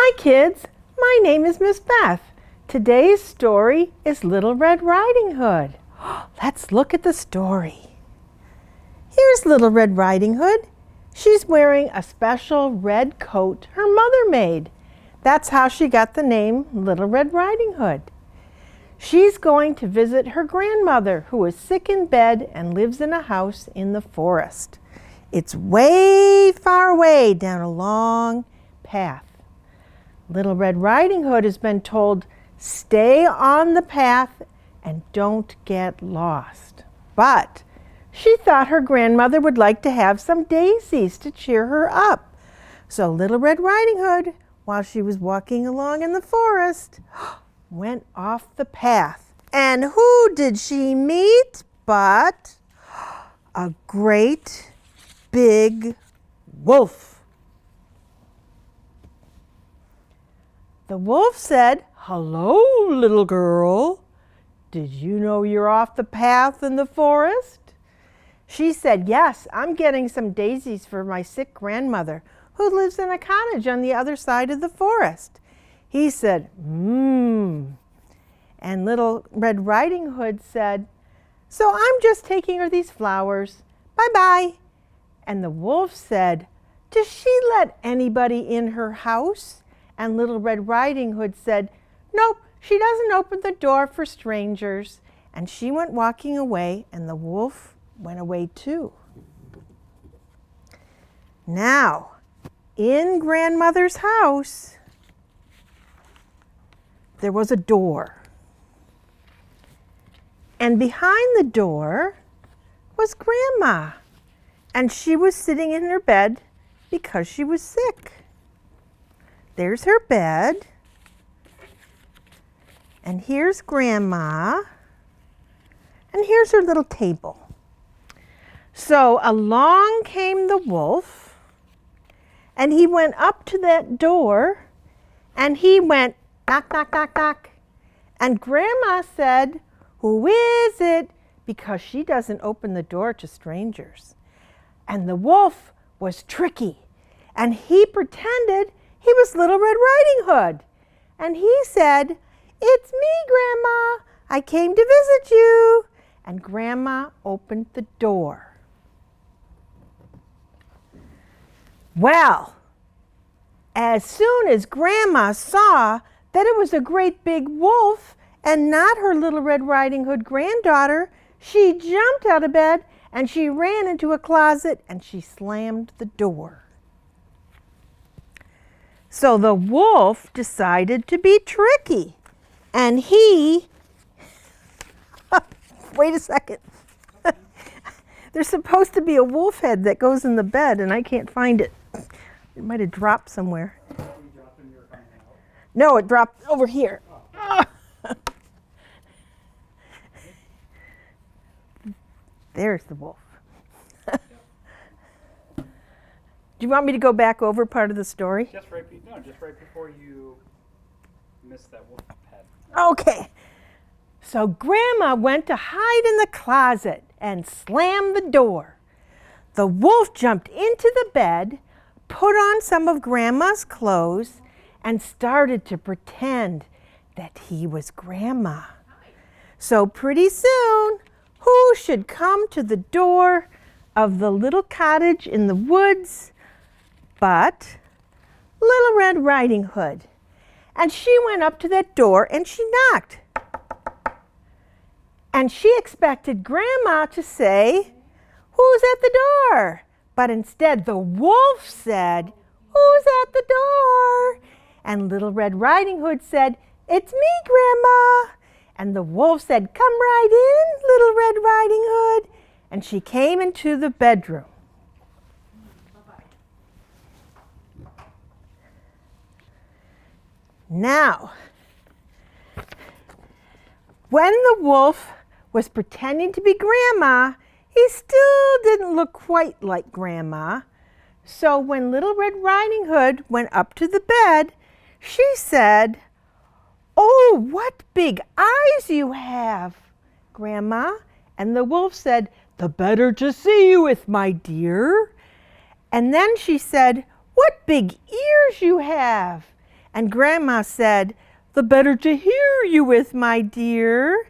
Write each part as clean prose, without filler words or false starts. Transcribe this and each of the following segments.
Hi kids, my name is Miss Beth. Today's story is Little Red Riding Hood. Let's look at the story. Here's Little Red Riding Hood. She's wearing a special red coat her mother made. That's how she got the name Little Red Riding Hood. She's going to visit her grandmother who is sick in bed and lives in a house in the forest. It's way far away down a long path. Little Red Riding Hood has been told, stay on the path and don't get lost. But she thought her grandmother would like to have some daisies to cheer her up. So Little Red Riding Hood, while she was walking along in the forest, went off the path. And who did she meet but a great big wolf? The wolf said, "Hello, little girl. Did you know you're off the path in the forest?" She said, "Yes, I'm getting some daisies for my sick grandmother who lives in a cottage on the other side of the forest." He said, And Little Red Riding Hood said, "So I'm just taking her these flowers. Bye-bye." And the wolf said, "Does she let anybody in her house?" And Little Red Riding Hood said, "Nope, she doesn't open the door for strangers." And she went walking away, and the wolf went away too. Now, in Grandmother's house, there was a door. And behind the door was Grandma. And she was sitting in her bed because she was sick. There's her bed. And here's Grandma. And here's her little table. So along came the wolf, and he went up to that door, and he went knock, knock, knock, knock. And Grandma said, "Who is it?" because she doesn't open the door to strangers. And the wolf was tricky, and he pretended he was Little Red Riding Hood. And he said, "It's me, Grandma. I came to visit you." And Grandma opened the door. Well, as soon as Grandma saw that it was a great big wolf and not her Little Red Riding Hood granddaughter, she jumped out of bed and she ran into a closet and she slammed the door. So the wolf decided to be tricky, and he, wait a second. There's supposed to be a wolf head that goes in the bed, and I can't find it. It might have dropped somewhere. No, it dropped over here. There's the wolf. Do you want me to go back over part of the story? Just right before you miss that wolf head. Okay. So Grandma went to hide in the closet and slammed the door. The wolf jumped into the bed, put on some of Grandma's clothes, and started to pretend that he was Grandma. So pretty soon, who should come to the door of the little cottage in the woods but Little Red Riding Hood? And she went up to that door and she knocked. And she expected Grandma to say, "Who's at the door?" But instead the wolf said, "Who's at the door?" And Little Red Riding Hood said, "It's me, Grandma." And the wolf said, "Come right in, Little Red Riding Hood." And she came into the bedroom. Now, when the wolf was pretending to be Grandma, he still didn't look quite like Grandma. So when Little Red Riding Hood went up to the bed, she said, "Oh, what big eyes you have, Grandma." And the wolf said, "The better to see you with, my dear." And then she said, "What big ears you have." And Grandma said, "The better to hear you with, my dear."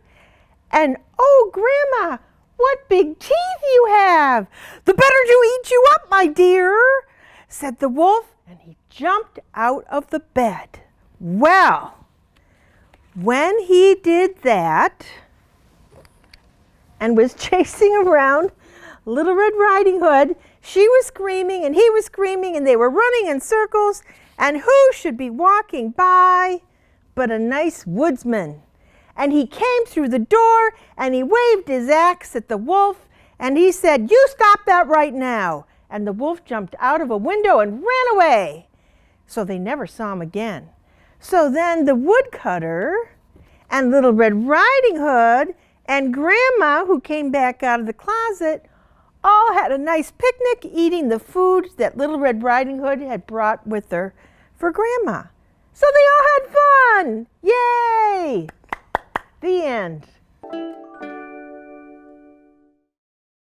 And, "Oh, Grandma, what big teeth you have! The better to eat you up, my dear," said the wolf, and he jumped out of the bed. Well, when he did that and was chasing around Little Red Riding Hood, she was screaming and he was screaming and they were running in circles, and who should be walking by but a nice woodsman. And he came through the door and he waved his axe at the wolf and he said, "You stop that right now." And the wolf jumped out of a window and ran away. So they never saw him again. So then the woodcutter and Little Red Riding Hood and Grandma, who came back out of the closet, all had a nice picnic eating the food that Little Red Riding Hood had brought with her for Grandma. So they all had fun. Yay! The end.